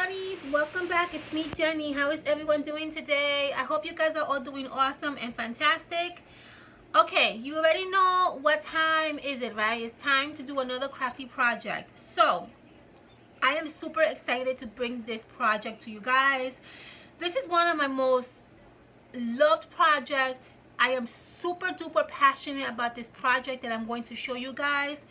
buddies, welcome back. It's me, Jenny. How is everyone doing today? I hope you guys are all doing awesome and fantastic. Okay, you already know what time is it, right? It's time to do another crafty project. So I am super excited to bring this project to you guys. This is one of my most loved projects. I am super duper passionate about this project that I'm going to show you guys,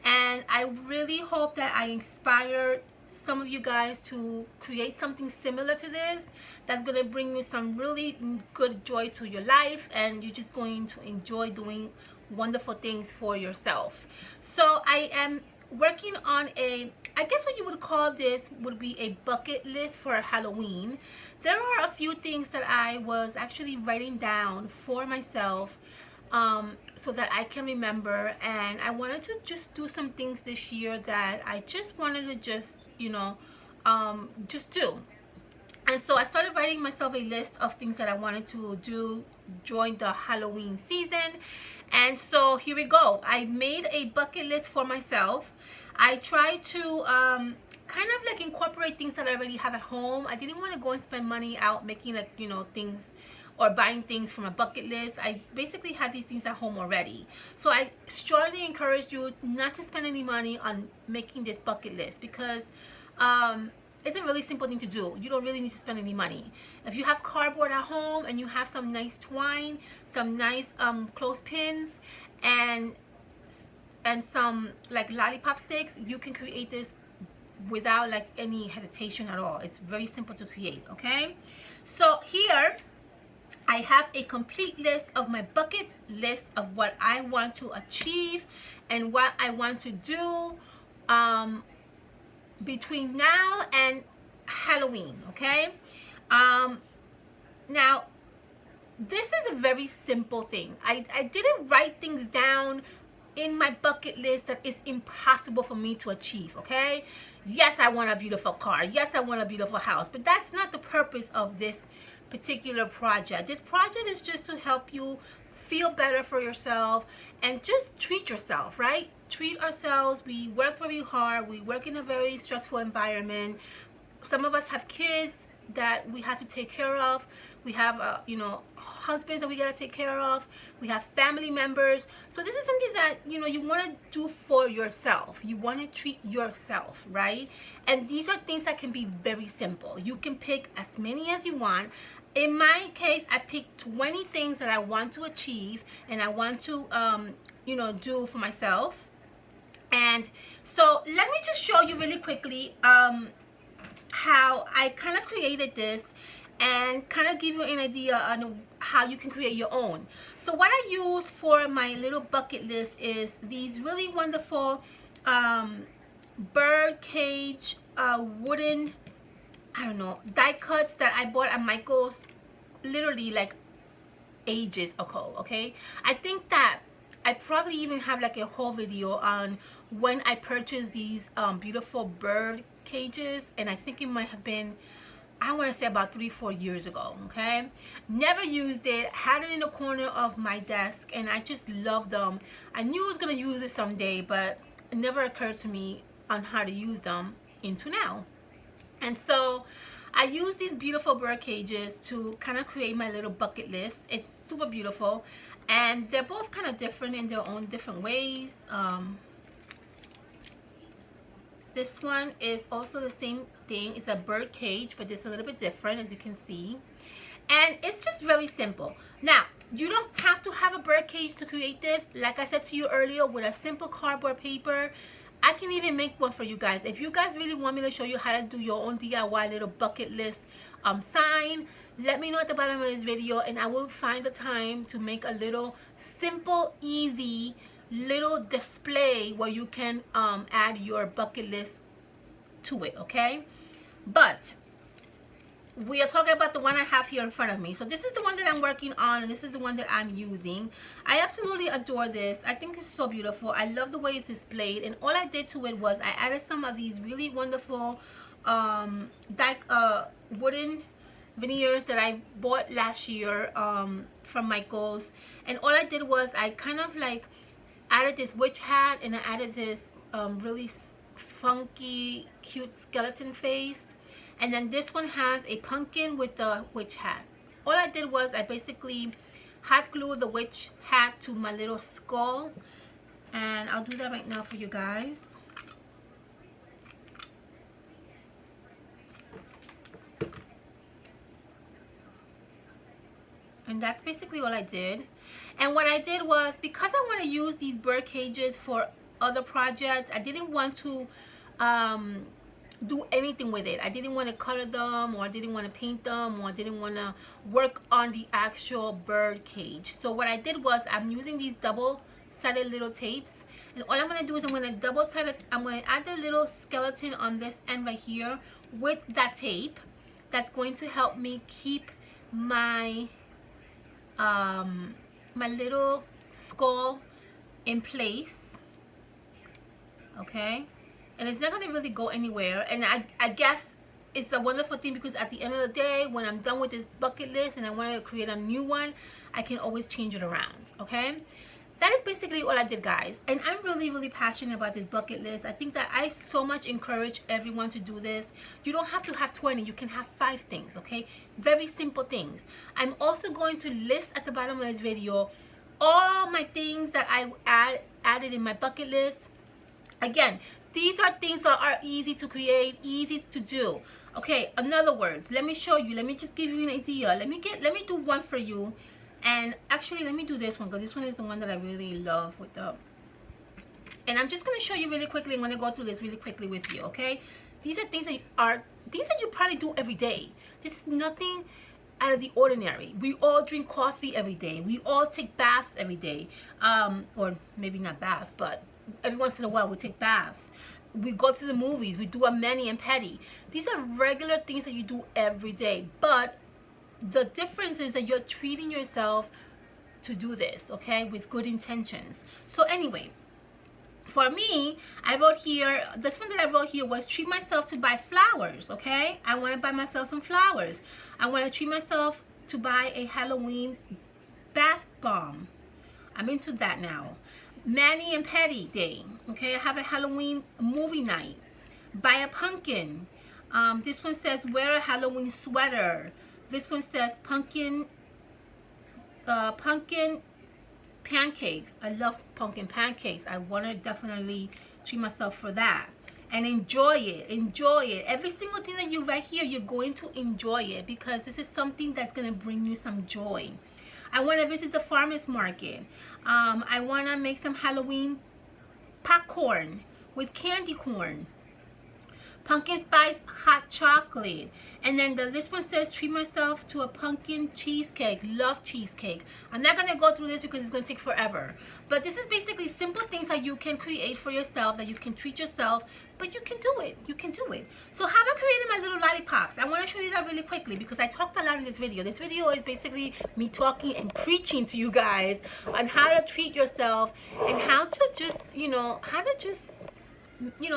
and I really hope that I inspired some of you guys to create something similar to this that's going to bring you some really good joy to your life, and you're just going to enjoy doing wonderful things for yourself. So I am working on I guess what you would call this would be a bucket list for Halloween. There are a few things that I was actually writing down for myself, so that I can remember, and I wanted to just do some things this year that I just wanted to just just do. And so I started writing myself a list of things that I wanted to do during the Halloween season. And so here we go. I made a bucket list for myself. I tried to kind of like incorporate things that I already have at home. I didn't want to go and spend money out making like, things or buying things from a bucket list. I basically had these things at home already. So I strongly encourage you not to spend any money on making this bucket list, because it's a really simple thing to do. You don't really need to spend any money. If you have cardboard at home and you have some nice twine, some nice clothespins, and some like lollipop sticks, you can create this without like any hesitation at all. It's very simple to create. Okay, so here I have a complete list of my bucket list of what I want to achieve and what I want to do between now and Halloween. Okay, now this is a very simple thing. I didn't write things down in my bucket list that is impossible for me to achieve. Okay, yes, I want a beautiful car, yes, I want a beautiful house, but that's not the purpose of this particular project. This project is just to help you feel better for yourself and just treat yourself, right? Treat ourselves. We work very hard, we work in a very stressful environment. Some of us have kids that we have to take care of. We have husbands that we got to take care of. We have family members. So this is something that you want to do for yourself. You want to treat yourself, right? And these are things that can be very simple. You can pick as many as you want. In my case, I picked 20 things that I want to achieve and I want to do for myself. And so let me just show you really quickly how I kind of created this, and kind of give you an idea on how you can create your own. So what I use for my little bucket list is these really wonderful bird cage wooden, I don't know, die cuts that I bought at Michael's literally like ages ago. Okay, I think that I probably even have like a whole video on when I purchased these beautiful bird cages, and I think it might have been, I want to say about 3-4 years ago. Okay, never used it, had it in the corner of my desk, and I just love them. I knew I was gonna use it someday, but it never occurred to me on how to use them into now. And so I use these beautiful bird cages to kind of create my little bucket list. It's super beautiful, and they're both kind of different in their own different ways. This one is also the same thing. It's a bird cage, but it's a little bit different, as you can see. And it's just really simple. Now, you don't have to have a bird cage to create this. Like I said to you earlier, with a simple cardboard paper, I can even make one for you guys. If you guys really want me to show you how to do your own DIY little bucket list sign, let me know at the bottom of this video, and I will find the time to make a little simple, easy little display where you can add your bucket list to it. Okay, but we are talking about the one I have here in front of me. So this is the one that I'm working on, and this is the one that I'm using. I absolutely adore this. I think it's so beautiful. I love the way it's displayed, and all I did to it was I added some of these really wonderful wooden veneers that I bought last year from Michael's. And all I did was I kind of like added this witch hat, and I added this really funky cute skeleton face, And then this one has a pumpkin with the witch hat. All I did was I basically hot glued the witch hat to my little skull, and I'll do that right now for you guys. And that's basically all I did. And what I did was, because I want to use these bird cages for other projects, I didn't want to do anything with it. I didn't want to color them, or I didn't want to paint them, or I didn't want to work on the actual bird cage. So what I did was, I'm using these double-sided little tapes, and all I'm going to do is I'm going to I'm going to add the little skeleton on this end right here with that tape. That's going to help me keep my my little skull in place, okay? And it's not going to really go anywhere. And I guess it's a wonderful thing, because at the end of the day, when I'm done with this bucket list and I want to create a new one, I can always change it around, okay? That is basically all I did, guys. And I'm really passionate about this bucket list. I think that I so much encourage everyone to do this. You don't have to have 20. You can have 5 things, okay? Very simple things. I'm also going to list at the bottom of this video all my things that I added in my bucket list. Again, these are things that are easy to create, easy to do. Okay, in other words, let me show you. Let me just give you an idea. Let me do one for you. And actually, let me do this one, because this one is the one that I really love with the... And I'm just going to show you really quickly. I'm going to go through this really quickly with you, okay? These are things that you probably do every day. This is nothing out of the ordinary. We all drink coffee every day. We all take baths every day. Or maybe not baths, but every once in a while we take baths. We go to the movies. We do a mani and pedi. These are regular things that you do every day. But the difference is that you're treating yourself to do this, okay, with good intentions. So anyway, for me, I wrote here, this one that I wrote here was treat myself to buy flowers, okay? I want to buy myself some flowers. I want to treat myself to buy a Halloween bath bomb. I'm into that now. Mani and Pedi day, okay? I have a Halloween movie night. Buy a pumpkin. This one says wear a Halloween sweater. This one says pumpkin pancakes. I love pumpkin pancakes. I want to definitely treat myself for that. And enjoy it. Enjoy it. Every single thing that you write here, you're going to enjoy it, because this is something that's going to bring you some joy. I want to visit the farmer's market. I want to make some Halloween popcorn with candy corn. Pumpkin spice hot chocolate. And then this one says treat myself to a pumpkin cheesecake. Love cheesecake. I'm not going to go through this because it's going to take forever. But this is basically simple things that you can create for yourself, that you can treat yourself, but you can do it. You can do it. So how about creating my little lollipops? I want to show you that really quickly, because I talked a lot in this video. This video is basically me talking and preaching to you guys on how to treat yourself, and how to just,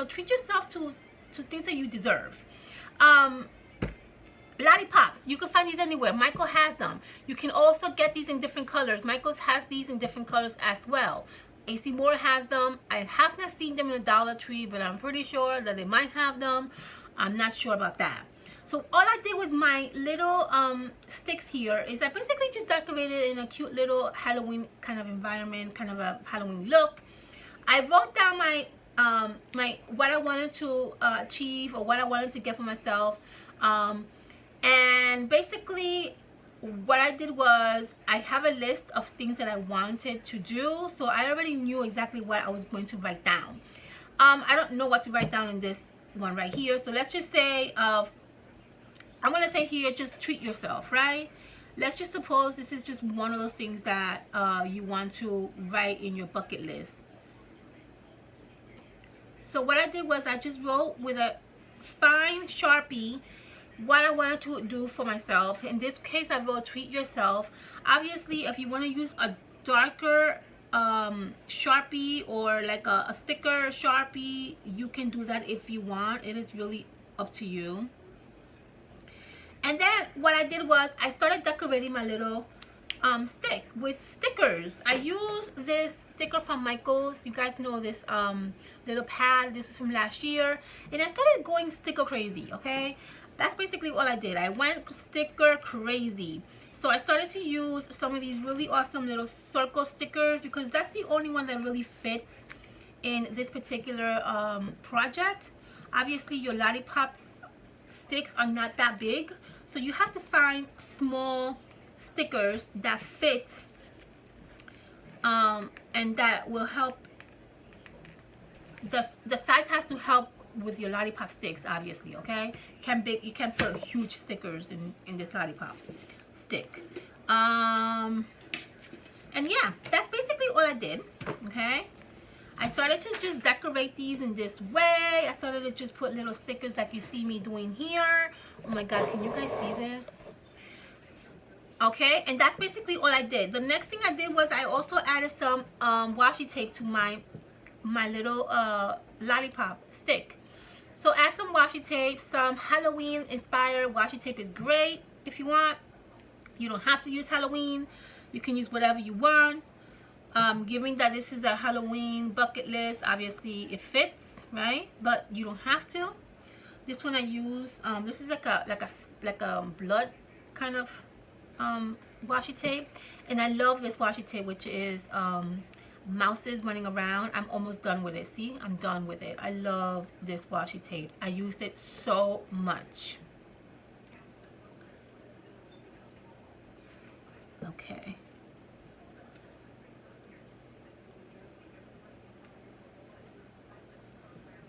treat yourself to things that you deserve. Lollipops, you can find these anywhere. Michael has them. You can also get these in different colors. Michael's has these in different colors as well. AC Moore has them. I have not seen them in a Dollar Tree, but I'm pretty sure that they might have them. I'm not sure about that. So all I did with my little sticks here is I basically just decorated in a cute little Halloween kind of environment, kind of a Halloween look. I wrote down my what I wanted to achieve, or what I wanted to get for myself, and basically what I did was I have a list of things that I wanted to do, so I already knew exactly what I was going to write down. I don't know what to write down in this one right here, so let's just say I'm gonna say here, just treat yourself, right? Let's just suppose this is just one of those things that you want to write in your bucket list. So what I did was I just wrote with a fine Sharpie what I wanted to do for myself. In this case, I wrote treat yourself. Obviously, if you want to use a darker Sharpie, or like a thicker Sharpie, you can do that if you want. It is really up to you. And then what I did was I started decorating my little stick with stickers. I use this sticker from Michaels. You guys know this little pad. This is from last year, and I started going sticker crazy. Okay, that's basically all I did. I went sticker crazy. So I started to use some of these really awesome little circle stickers because that's the only one that really fits in this particular project. Obviously your lollipops sticks are not that big, so you have to find small stickers that fit and that will help. The size has to help with your lollipop sticks, obviously. Okay, you can't put huge stickers in this lollipop stick. And yeah, that's basically all I did. Okay, I started to just decorate these in this way. I started to just put little stickers like you see me doing here. Oh my god, can you guys see this? Okay, and that's basically all I did. The next thing I did was I also added some washi tape to my little lollipop stick. So add some washi tape. Some Halloween inspired washi tape is great if you want. You don't have to use Halloween. You can use whatever you want. Given that this is a Halloween bucket list, obviously it fits, right? But you don't have to. This one I use. This is like a blood kind of washi tape, and I love this washi tape, which is mouses running around. I'm almost done with it. See, I'm done with it. I love this washi tape. I used it so much. Okay.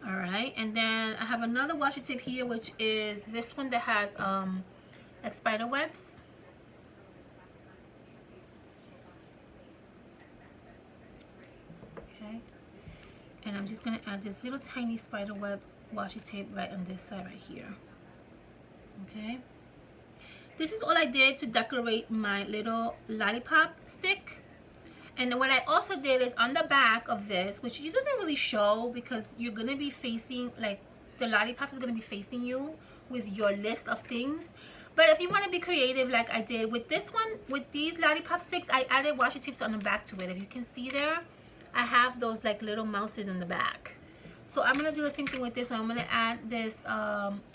All right, and then I have another washi tape here, which is this one that has like spider webs. Okay, and I'm just gonna add this little tiny spider web washi tape right on this side right here. Okay, this is all I did to decorate my little lollipop stick. And what I also did is on the back of this, which it doesn't really show because you're going to be facing, like the lollipops is going to be facing you with your list of things. But if you want to be creative like I did with this one, with these lollipop sticks, I added washi tapes on the back to it. If you can see there, I have those like little mouses in the back. So I'm going to do the same thing with this one. I'm going to add this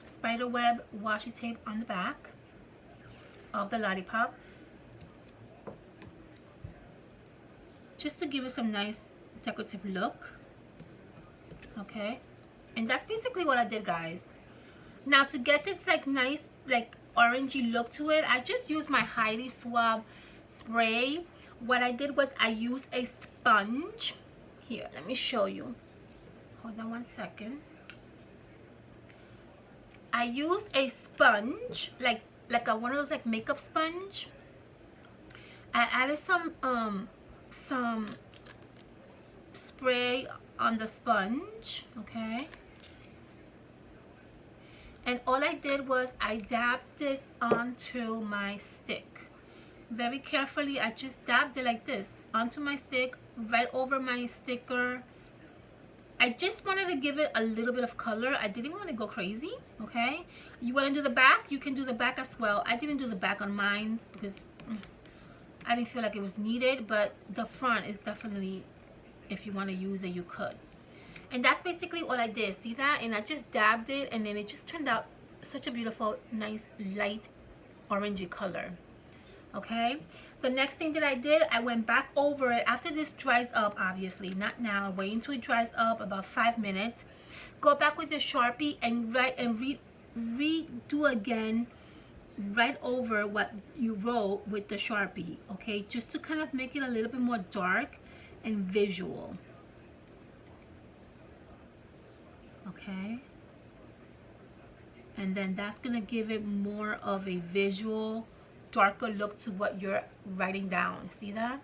spider web washi tape on the back of the lollipop, just to give it some nice decorative look. Okay, and that's basically what I did, guys. Now to get this like nice like orangey look to it, I just used my Heidi Swab spray. What I did was I used a sponge. Here, let me show you. Hold on one second. I used a sponge, like a one of those like makeup sponge. I added some spray on the sponge, okay, and all I did was I dabbed this onto my stick very carefully. I just dabbed it like this onto my stick, right over my sticker. I just wanted to give it a little bit of color. I didn't want to go crazy. Okay, you want to do the back, you can do the back as well. I didn't do the back on mine because I didn't feel like it was needed, but the front is definitely, if you want to use it, you could. And that's basically all I did. See that? And I just dabbed it, and then it just turned out such a beautiful, nice, light orangey color. Okay, the next thing that I did, I went back over it after this dries up. Obviously not now, wait until it dries up about 5 minutes. Go back with your Sharpie and redo again right over what you wrote with the Sharpie, okay, just to kind of make it a little bit more dark and visual. Okay, and then that's gonna give it more of a visual, darker look to what you're writing down. See that?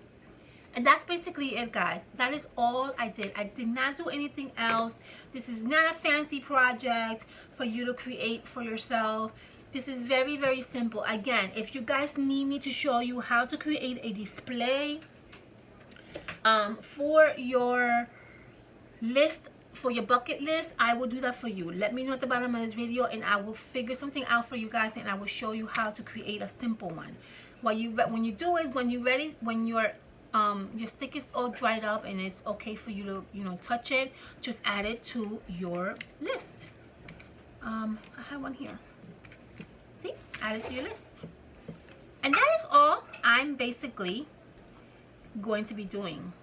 And that's basically it, guys. That is all I did. I did not do anything else. This is not a fancy project for you to create for yourself. This is very, very simple. Again, if you guys need me to show you how to create a display for your list for your bucket list, I will do that for you. Let me know at the bottom of this video and I will figure something out for you guys, and I will show you how to create a simple one. When you do it, when you're ready, when your stick is all dried up and it's okay for you to, you know, touch it, just add it to your list. I have one here. See, add it to your list. And that is all I'm basically going to be doing.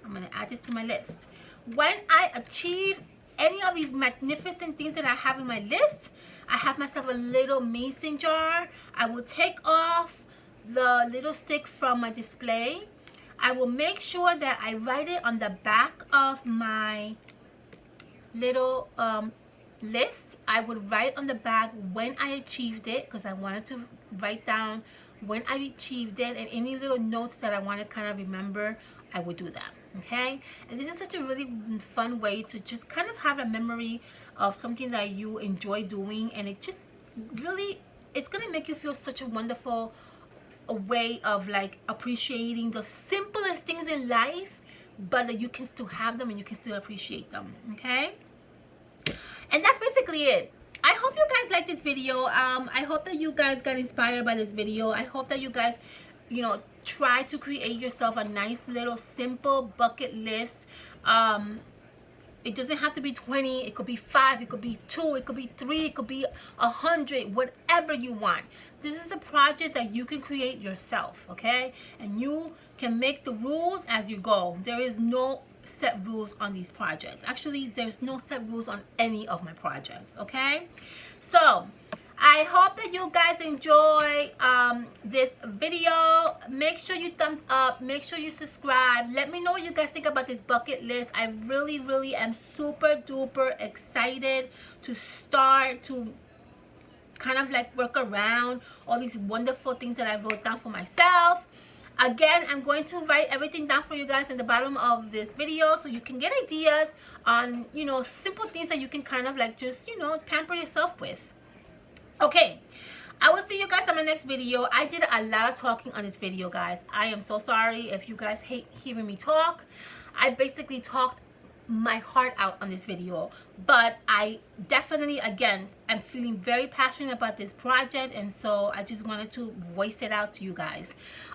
I'm going to add this to my list. When I achieve any of these magnificent things that I have in my list, I have myself a little mason jar. I will take off the little stick from my display. I will make sure that I write it on the back of my little list. I would write on the back when I achieved it, because I wanted to write down when I achieved it, and any little notes that I want to kind of remember, I would do that. Okay, and this is such a really fun way to just kind of have a memory of something that you enjoy doing, and it just really, it's gonna make you feel such a wonderful way of like appreciating the simplest things in life, but that you can still have them and you can still appreciate them. Okay, and that's basically it. I hope you guys like this video. I hope that you guys got inspired by this video. I hope that you guys, you know, try to create yourself a nice little simple bucket list. It doesn't have to be 20. It could be 5. It could be 2. It could be 3. It could be 100. Whatever you want. This is a project that you can create yourself, okay? And you can make the rules as you go. There is no set rules on these projects. Actually, there's no set rules on any of my projects, okay? So I hope that you guys enjoy this video. Make sure you thumbs up. Make sure you subscribe. Let me know what you guys think about this bucket list. I really am super duper excited to start to kind of like work around all these wonderful things that I wrote down for myself. Again, I'm going to write everything down for you guys in the bottom of this video so you can get ideas on, you know, simple things that you can kind of like just, you know, pamper yourself with. Okay, I will see you guys on my next video. I did a lot of talking on this video, guys. I am so sorry if you guys hate hearing me talk. I basically talked my heart out on this video, but I definitely, again, I'm feeling very passionate about this project, and so I just wanted to voice it out to you guys.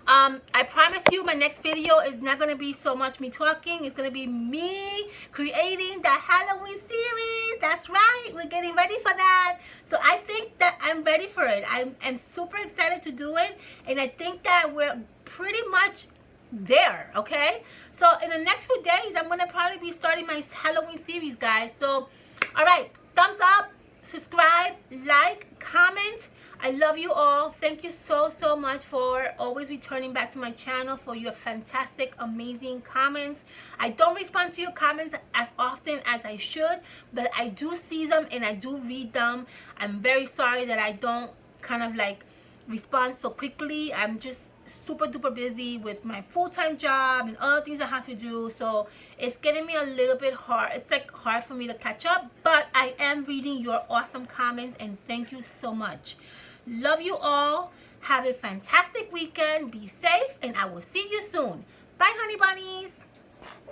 I promise you my next video is not going to be so much me talking. It's going to be me creating the Halloween series. That's right, we're getting ready for that. So I think that I'm ready for it. I'm super excited to do it, and I think that we're pretty much there. Okay, so in the next few days I'm gonna probably be starting my Halloween series, guys. So all right, thumbs up, subscribe, like, comment. I love you all. Thank you so much for always returning back to my channel, for your fantastic, amazing comments. I don't respond to your comments as often as I should, but I do see them and I do read them. I'm very sorry that I don't kind of like respond so quickly. I'm just super duper busy with my full-time job and other things I have to do, so it's getting me a little bit hard. It's like hard for me to catch up, but I am reading your awesome comments, and thank you so much. Love you all. Have a fantastic weekend. Be safe, and I will see you soon. Bye, honey bunnies.